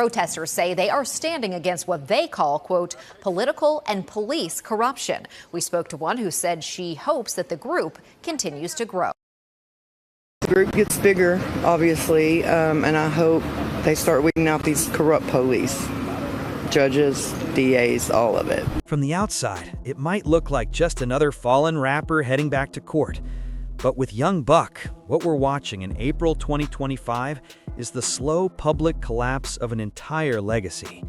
Protesters say they are standing against what they call, quote, political and police corruption. We spoke to one who said she hopes that the group continues to grow. The group gets bigger, obviously, and I hope they start weeding out these corrupt police. Judges, DAs, all of it. From the outside, it might look like just another fallen rapper heading back to court. But with Young Buck, what we're watching in April 2025 is the slow public collapse of an entire legacy.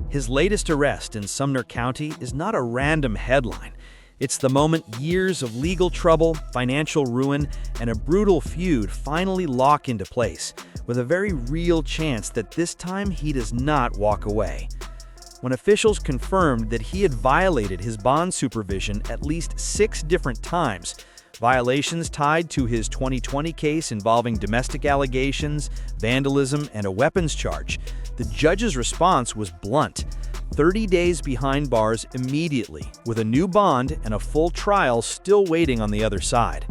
His latest arrest in Sumner County is not a random headline. It's the moment years of legal trouble, financial ruin, and a brutal feud finally lock into place, with a very real chance that this time he does not walk away. When officials confirmed that he had violated his bond supervision at least 6 different times, violations tied to his 2020 case involving domestic allegations, vandalism, and a weapons charge, the judge's response was blunt: 30 days behind bars immediately, with a new bond and a full trial still waiting on the other side.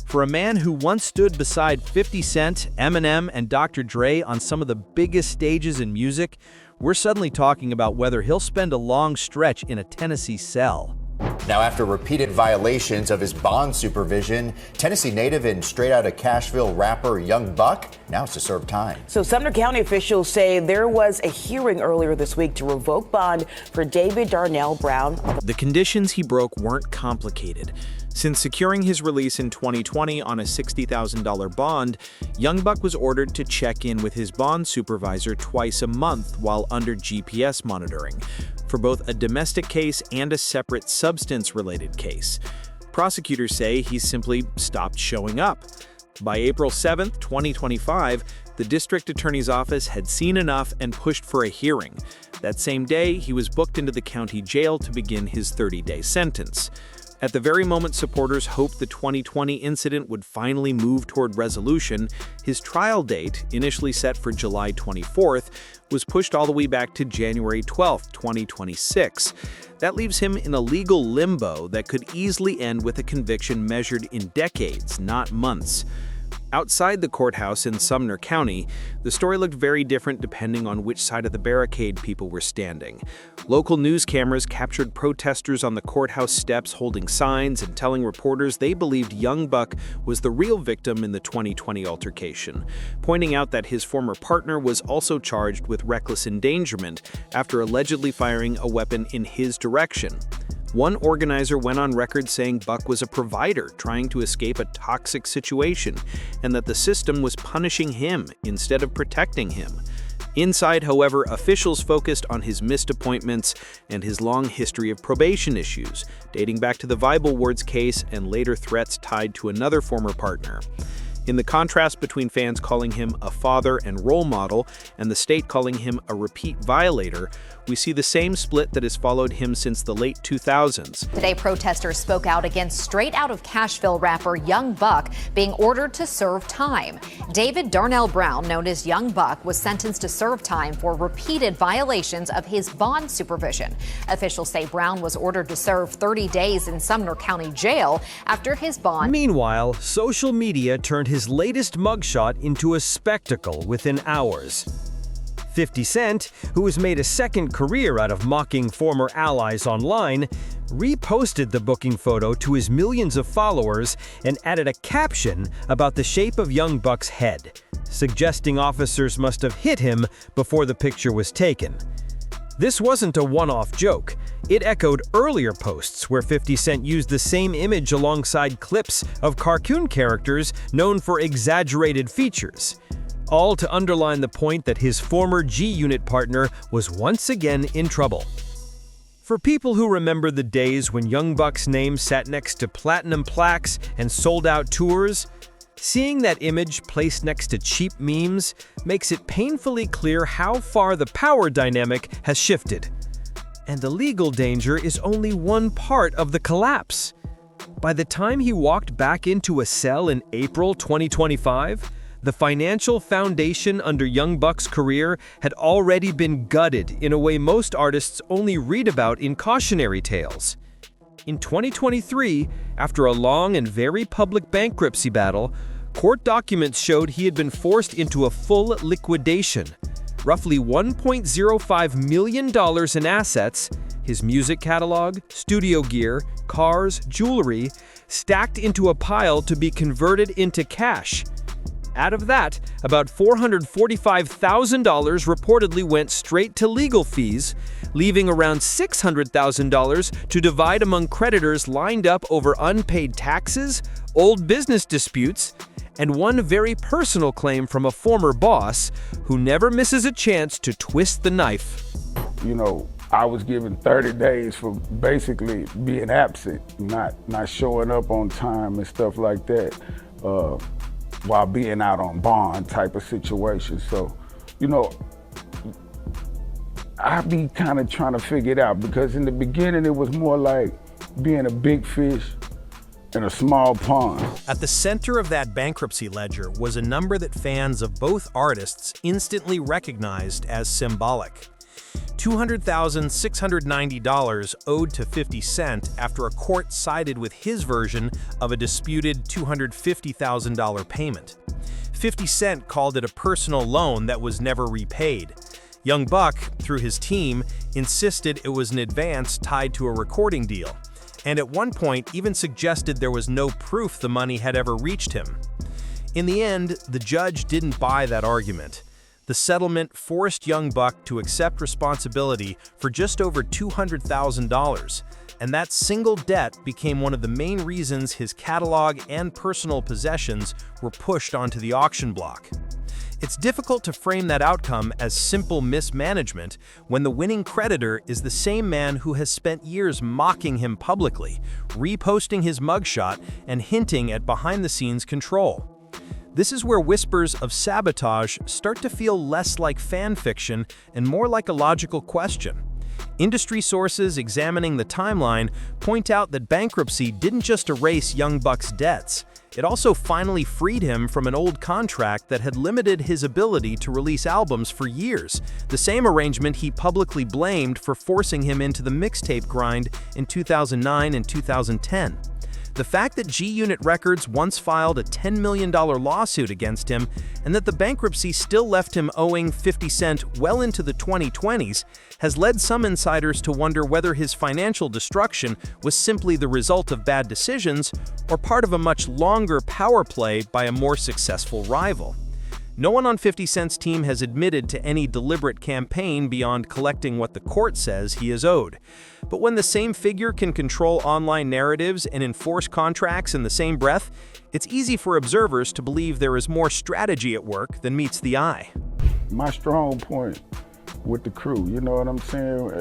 For a man who once stood beside 50 Cent, Eminem, and Dr. Dre on some of the biggest stages in music, we're suddenly talking about whether he'll spend a long stretch in a Tennessee cell. Now, after repeated violations of his bond supervision, Tennessee native and straight out of Cashville rapper Young Buck now has to serve time. So Sumner County officials say there was a hearing earlier this week to revoke bond for David Darnell Brown. The conditions he broke weren't complicated. Since securing his release in 2020 on a $60,000 bond, Young Buck was ordered to check in with his bond supervisor twice a month while under GPS monitoring, for both a domestic case and a separate substance-related case. Prosecutors say he simply stopped showing up. By April 7, 2025, the district attorney's office had seen enough and pushed for a hearing. That same day, he was booked into the county jail to begin his 30-day sentence. At the very moment supporters hoped the 2020 incident would finally move toward resolution, his trial date, initially set for July 24th, was pushed all the way back to January 12, 2026. That leaves him in a legal limbo that could easily end with a conviction measured in decades, not months. Outside the courthouse in Sumner County, the story looked very different depending on which side of the barricade people were standing. Local news cameras captured protesters on the courthouse steps holding signs and telling reporters they believed Young Buck was the real victim in the 2020 altercation, pointing out that his former partner was also charged with reckless endangerment after allegedly firing a weapon in his direction. One organizer went on record saying Buck was a provider trying to escape a toxic situation, and that the system was punishing him instead of protecting him. Inside, however, officials focused on his missed appointments and his long history of probation issues, dating back to the Bible Wards case and later threats tied to another former partner. In the contrast between fans calling him a father and role model and the state calling him a repeat violator, we see the same split that has followed him since the late 2000s. Today, protesters spoke out against straight out of Cashville rapper Young Buck being ordered to serve time. David Darnell Brown, known as Young Buck, was sentenced to serve time for repeated violations of his bond supervision. Officials say Brown was ordered to serve 30 days in Sumner County Jail after his bond. Meanwhile, social media turned his latest mugshot into a spectacle within hours. 50 Cent, who has made a second career out of mocking former allies online, reposted the booking photo to his millions of followers and added a caption about the shape of Young Buck's head, suggesting officers must have hit him before the picture was taken. This wasn't a one-off joke. It echoed earlier posts where 50 Cent used the same image alongside clips of cartoon characters known for exaggerated features, all to underline the point that his former G-Unit partner was once again in trouble. For people who remember the days when Young Buck's name sat next to platinum plaques and sold-out tours, seeing that image placed next to cheap memes makes it painfully clear how far the power dynamic has shifted. And the legal danger is only one part of the collapse. By the time he walked back into a cell in April 2025, the financial foundation under Young Buck's career had already been gutted in a way most artists only read about in cautionary tales. In 2023, after a long and very public bankruptcy battle, court documents showed he had been forced into a full liquidation. roughly $1.05 million in assets, his music catalog, studio gear, cars, jewelry, stacked into a pile to be converted into cash. Out of that, about $445,000 reportedly went straight to legal fees, leaving around $600,000 to divide among creditors lined up over unpaid taxes, old business disputes, and one very personal claim from a former boss who never misses a chance to twist the knife. You know, I was given 30 days for basically being absent, not showing up on time and stuff like that, while being out on bond type of situation. So, you know, I be kind of trying to figure it out, because in the beginning it was more like being a big fish in a small pond. At the center of that bankruptcy ledger was a number that fans of both artists instantly recognized as symbolic. $200,690 owed to 50 Cent after a court sided with his version of a disputed $250,000 payment. 50 Cent called it a personal loan that was never repaid. Young Buck, through his team, insisted it was an advance tied to a recording deal, and at one point even suggested there was no proof the money had ever reached him. In the end, the judge didn't buy that argument. The settlement forced Young Buck to accept responsibility for just over $200,000, and that single debt became one of the main reasons his catalog and personal possessions were pushed onto the auction block. It's difficult to frame that outcome as simple mismanagement when the winning creditor is the same man who has spent years mocking him publicly, reposting his mugshot, and hinting at behind-the-scenes control. This is where whispers of sabotage start to feel less like fan fiction and more like a logical question. Industry sources examining the timeline point out that bankruptcy didn't just erase Young Buck's debts, it also finally freed him from an old contract that had limited his ability to release albums for years, the same arrangement he publicly blamed for forcing him into the mixtape grind in 2009 and 2010. The fact that G-Unit Records once filed a $10 million lawsuit against him, and that the bankruptcy still left him owing 50 Cent well into the 2020s, has led some insiders to wonder whether his financial destruction was simply the result of bad decisions or part of a much longer power play by a more successful rival. No one on 50 Cent's team has admitted to any deliberate campaign beyond collecting what the court says he is owed. But when the same figure can control online narratives and enforce contracts in the same breath, it's easy for observers to believe there is more strategy at work than meets the eye. My strong point with the crew, you know what I'm saying?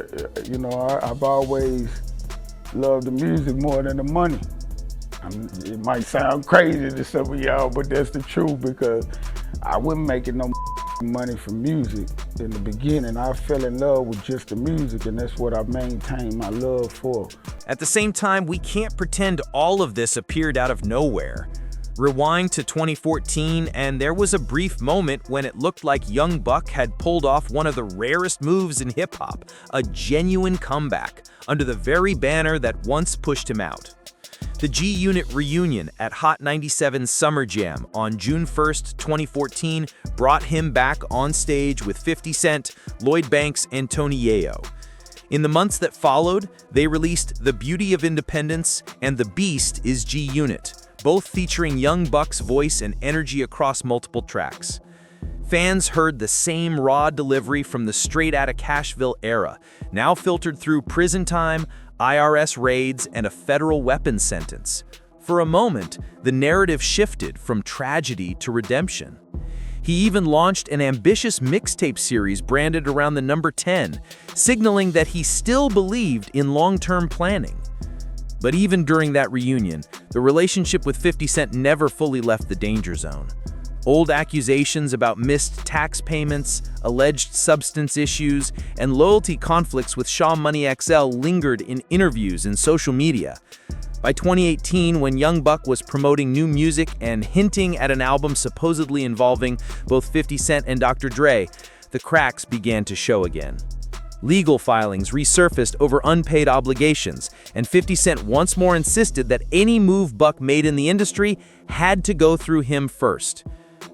You know, I've always loved the music more than the money. It might sound crazy to some of y'all, but that's the truth, because I wasn't making no money from music in the beginning. I fell in love with just the music, and that's what I maintained my love for. At the same time, we can't pretend all of this appeared out of nowhere. Rewind to 2014, and there was a brief moment when it looked like Young Buck had pulled off one of the rarest moves in hip-hop, a genuine comeback, under the very banner that once pushed him out. The G-Unit reunion at Hot 97's Summer Jam on June 1st, 2014 brought him back on stage with 50 Cent, Lloyd Banks, and Tony Yayo. In the months that followed, they released The Beauty of Independence and The Beast is G-Unit, both featuring Young Buck's voice and energy across multiple tracks. Fans heard the same raw delivery from the Straight Outta Cashville era, now filtered through prison time, IRS raids, and a federal weapons sentence. For a moment, the narrative shifted from tragedy to redemption. He even launched an ambitious mixtape series branded around the number 10, signaling that he still believed in long-term planning. But even during that reunion, the relationship with 50 Cent never fully left the danger zone. Old accusations about missed tax payments, alleged substance issues, and loyalty conflicts with Shaw Money XL lingered in interviews and social media. By 2018, when Young Buck was promoting new music and hinting at an album supposedly involving both 50 Cent and Dr. Dre, the cracks began to show again. Legal filings resurfaced over unpaid obligations, and 50 Cent once more insisted that any move Buck made in the industry had to go through him first.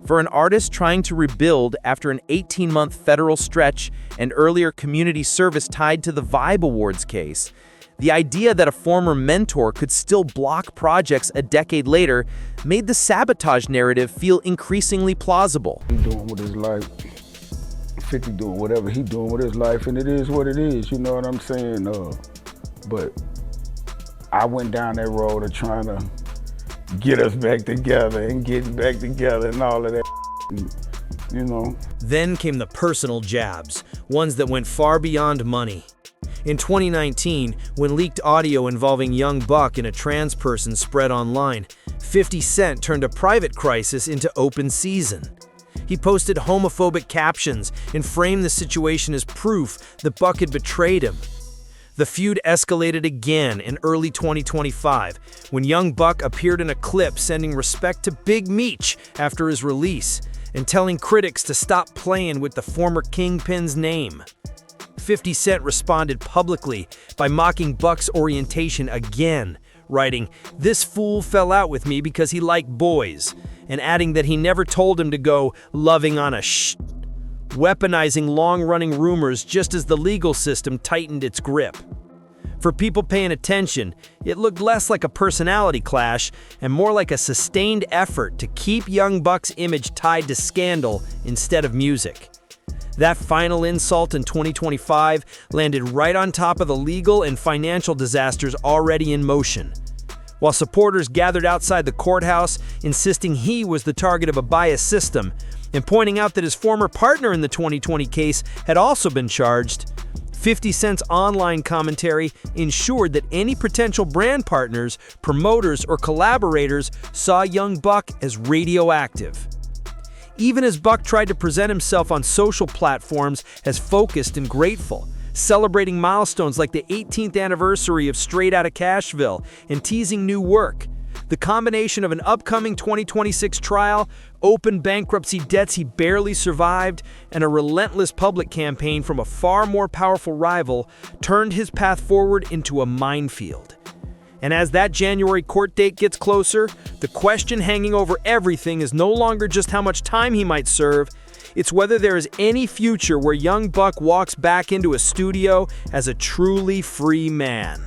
For an artist trying to rebuild after an 18-month federal stretch and earlier community service tied to the Vibe Awards case, the idea that a former mentor could still block projects a decade later made the sabotage narrative feel increasingly plausible. He doing with his life, 50 doing whatever he doing with his life, and it is what it is, you know what I'm saying? But I went down that road of trying to get us back together and getting back together and all of that, you know. Then came the personal jabs, ones that went far beyond money. In 2019, when leaked audio involving Young Buck and a trans person spread online, 50 Cent turned a private crisis into open season. He posted homophobic captions and framed the situation as proof that Buck had betrayed him. The feud escalated again in early 2025 when Young Buck appeared in a clip sending respect to Big Meech after his release and telling critics to stop playing with the former Kingpin's name. 50 Cent responded publicly by mocking Buck's orientation again, writing, "This fool fell out with me because he liked boys," and adding that he never told him to go loving on a weaponizing long-running rumors just as the legal system tightened its grip. For people paying attention, it looked less like a personality clash and more like a sustained effort to keep Young Buck's image tied to scandal instead of music. That final insult in 2025 landed right on top of the legal and financial disasters already in motion. While supporters gathered outside the courthouse, insisting he was the target of a biased system, and pointing out that his former partner in the 2020 case had also been charged, 50 Cent's online commentary ensured that any potential brand partners, promoters, or collaborators saw Young Buck as radioactive. Even as Buck tried to present himself on social platforms as focused and grateful, celebrating milestones like the 18th anniversary of Straight Outta Cashville and teasing new work, the combination of an upcoming 2026 trial, open bankruptcy debts he barely survived, and a relentless public campaign from a far more powerful rival turned his path forward into a minefield. And as that January court date gets closer, the question hanging over everything is no longer just how much time he might serve, it's whether there is any future where Young Buck walks back into a studio as a truly free man.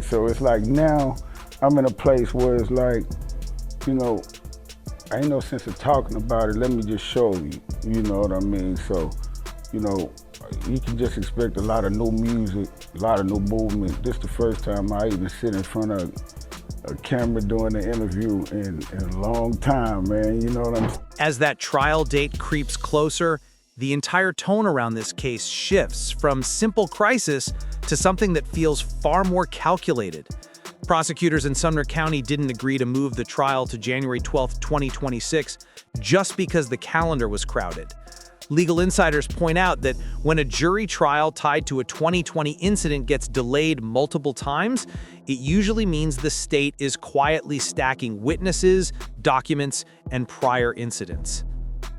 So it's like now I'm in a place where it's like, you know, ain't no sense of talking about it. Let me just show you, you know what I mean? So, you know, you can just expect a lot of new music, a lot of new movement. This is the first time I even sit in front of a camera doing an interview in a long time, man, you know what I'm saying? As that trial date creeps closer, the entire tone around this case shifts from simple crisis to something that feels far more calculated. Prosecutors in Sumner County didn't agree to move the trial to January 12, 2026, just because the calendar was crowded. Legal insiders point out that when a jury trial tied to a 2020 incident gets delayed multiple times, it usually means the state is quietly stacking witnesses, documents, and prior incidents.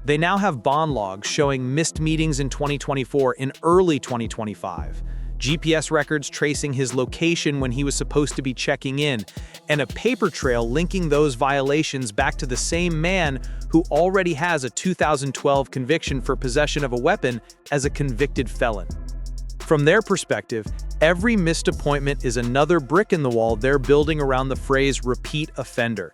They now have bond logs showing missed meetings in 2024 and early 2025. GPS records tracing his location when he was supposed to be checking in, and a paper trail linking those violations back to the same man who already has a 2012 conviction for possession of a weapon as a convicted felon. From their perspective, every missed appointment is another brick in the wall they're building around the phrase repeat offender.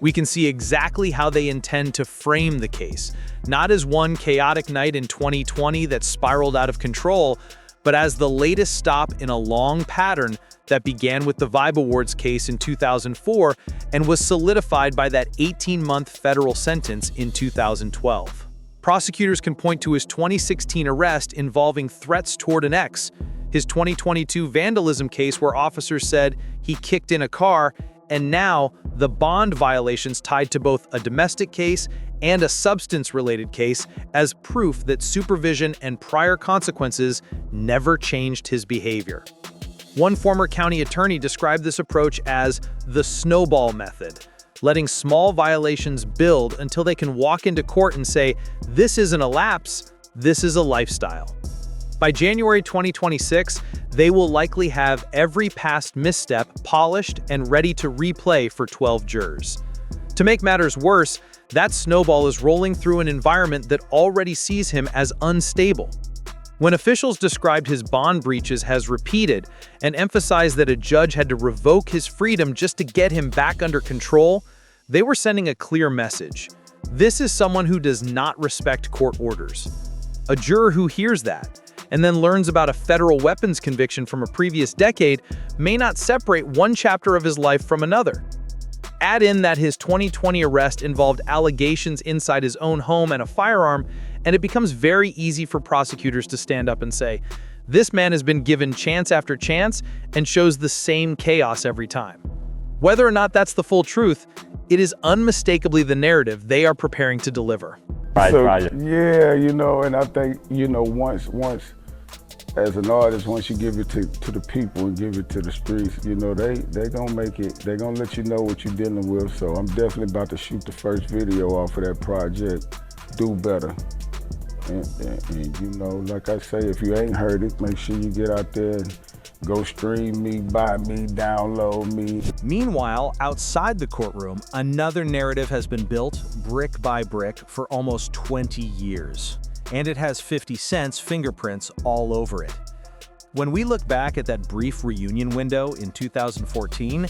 We can see exactly how they intend to frame the case, not as one chaotic night in 2020 that spiraled out of control, but as the latest stop in a long pattern that began with the Vibe Awards case in 2004 and was solidified by that 18-month federal sentence in 2012. Prosecutors can point to his 2016 arrest involving threats toward an ex, his 2022 vandalism case where officers said he kicked in a car, and now the bond violations tied to both a domestic case and a substance-related case as proof that supervision and prior consequences never changed his behavior. One former county attorney described this approach as the snowball method, letting small violations build until they can walk into court and say, "This isn't a lapse, this is a lifestyle." By January 2026, they will likely have every past misstep polished and ready to replay for 12 jurors. To make matters worse, That snowball is rolling through an environment that already sees him as unstable. When officials described his bond breaches as repeated and emphasized that a judge had to revoke his freedom just to get him back under control, they were sending a clear message. This is someone who does not respect court orders. A juror who hears that and then learns about a federal weapons conviction from a previous decade may not separate one chapter of his life from another. Add in that his 2020 arrest involved allegations inside his own home and a firearm, and it becomes very easy for prosecutors to stand up and say, this man has been given chance after chance and shows the same chaos every time. Whether or not that's the full truth, it is unmistakably the narrative they are preparing to deliver. Yeah, and I think, once as an artist, once you give it to the people and give it to the streets, they gonna make it, they gonna let you know what you're dealing with. So I'm definitely about to shoot the first video off of that project, Do Better. And like I say, if you ain't heard it, make sure you get out there and go stream me, buy me, download me. Meanwhile, outside the courtroom, another narrative has been built, brick by brick, for almost 20 years. And it has 50 Cent's fingerprints all over it. When we look back at that brief reunion window in 2014,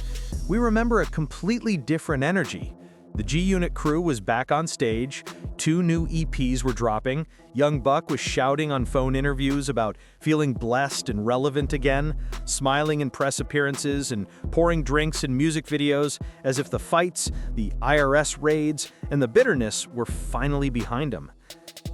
we remember a completely different energy. The G-Unit crew was back on stage, 2 new EPs were dropping, Young Buck was shouting on phone interviews about feeling blessed and relevant again, smiling in press appearances and pouring drinks in music videos as if the fights, the IRS raids, and the bitterness were finally behind him.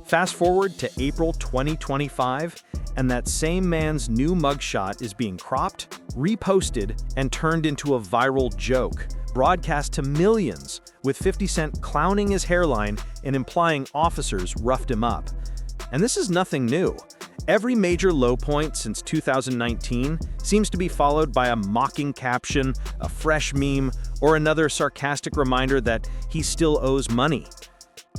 Fast forward to April 2025, and that same man's new mugshot is being cropped, reposted, and turned into a viral joke, broadcast to millions, with 50 Cent clowning his hairline and implying officers roughed him up. And this is nothing new. Every major low point since 2019 seems to be followed by a mocking caption, a fresh meme, or another sarcastic reminder that he still owes money.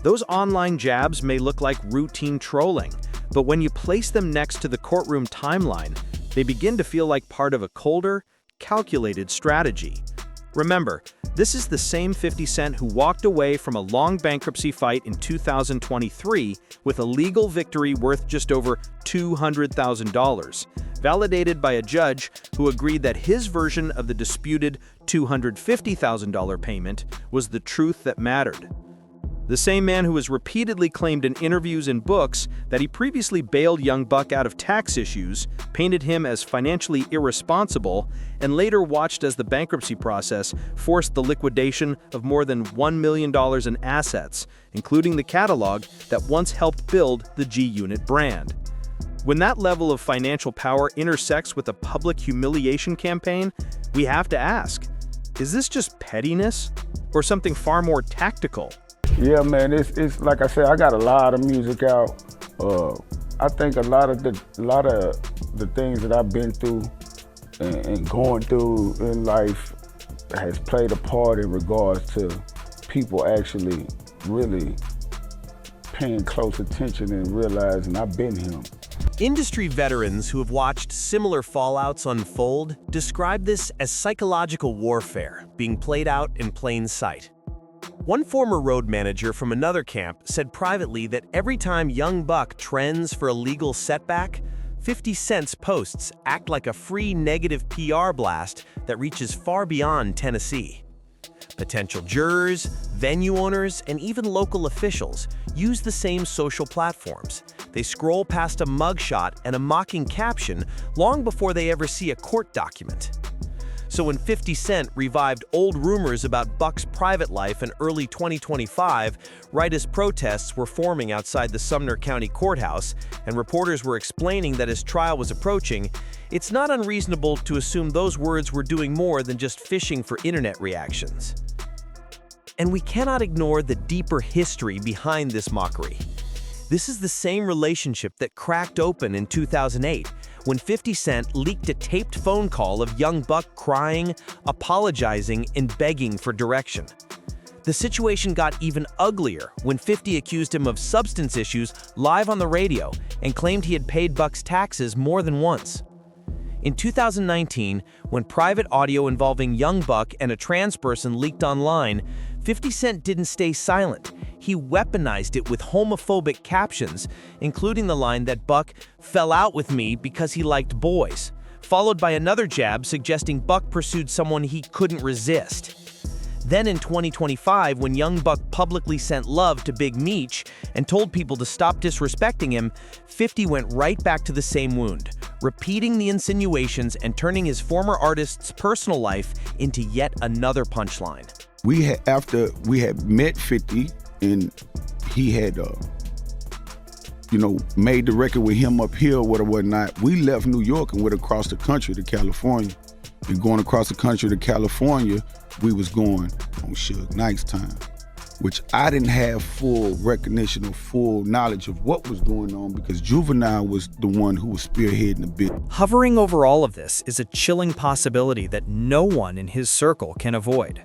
Those online jabs may look like routine trolling, but when you place them next to the courtroom timeline, they begin to feel like part of a colder, calculated strategy. Remember, this is the same 50 Cent who walked away from a long bankruptcy fight in 2023 with a legal victory worth just over $200,000, validated by a judge who agreed that his version of the disputed $250,000 payment was the truth that mattered. The same man who has repeatedly claimed in interviews and books that he previously bailed Young Buck out of tax issues, painted him as financially irresponsible, and later watched as the bankruptcy process forced the liquidation of more than $1 million in assets, including the catalog that once helped build the G-Unit brand. When that level of financial power intersects with a public humiliation campaign, we have to ask, is this just pettiness or something far more tactical? Yeah, man, it's like I said, I got a lot of music out. I think a lot of the things that I've been through and going through in life has played a part in regards to people actually really paying close attention and realizing I've been him. Industry veterans who have watched similar fallouts unfold describe this as psychological warfare being played out in plain sight. One former road manager from another camp said privately that every time Young Buck trends for a legal setback, 50 Cent's posts act like a free negative PR blast that reaches far beyond Tennessee. Potential jurors, venue owners, and even local officials use the same social platforms. They scroll past a mugshot and a mocking caption long before they ever see a court document. So when 50 Cent revived old rumors about Buck's private life in early 2025, right as protests were forming outside the Sumner County Courthouse and reporters were explaining that his trial was approaching, it's not unreasonable to assume those words were doing more than just fishing for internet reactions. And we cannot ignore the deeper history behind this mockery. This is the same relationship that cracked open in 2008 when 50 Cent leaked a taped phone call of Young Buck crying, apologizing, and begging for direction. The situation got even uglier when 50 accused him of substance issues live on the radio and claimed he had paid Buck's taxes more than once. In 2019, when private audio involving Young Buck and a trans person leaked online, 50 Cent didn't stay silent. He weaponized it with homophobic captions, including the line that Buck fell out with me because he liked boys, followed by another jab suggesting Buck pursued someone he couldn't resist. Then in 2025, when Young Buck publicly sent love to Big Meech and told people to stop disrespecting him, 50 went right back to the same wound, repeating the insinuations and turning his former artist's personal life into yet another punchline. After we had met 50 and he had, made the record with him up here or whatnot, we left New York and went across the country to California. And going across the country to California, we was going on Suge Knight's time, which I didn't have full recognition or full knowledge of what was going on because Juvenile was the one who was spearheading the bit. Hovering over all of this is a chilling possibility that no one in his circle can avoid.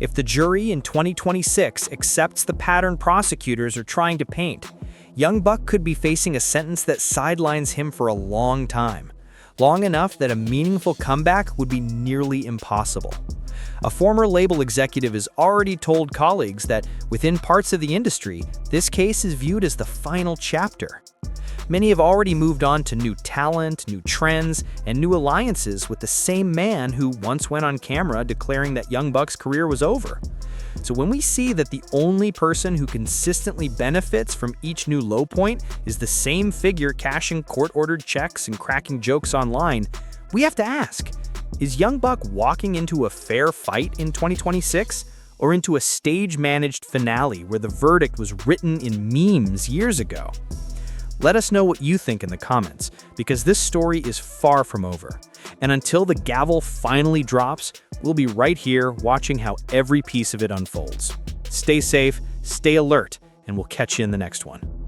If the jury in 2026 accepts the pattern prosecutors are trying to paint, Young Buck could be facing a sentence that sidelines him for a long time. Long enough that a meaningful comeback would be nearly impossible. A former label executive has already told colleagues that within parts of the industry, this case is viewed as the final chapter. Many have already moved on to new talent, new trends, and new alliances with the same man who once went on camera declaring that Young Buck's career was over. So when we see that the only person who consistently benefits from each new low point is the same figure cashing court-ordered checks and cracking jokes online, we have to ask, is Young Buck walking into a fair fight in 2026 or into a stage-managed finale where the verdict was written in memes years ago? Let us know what you think in the comments, because this story is far from over. And until the gavel finally drops, we'll be right here watching how every piece of it unfolds. Stay safe, stay alert, and we'll catch you in the next one.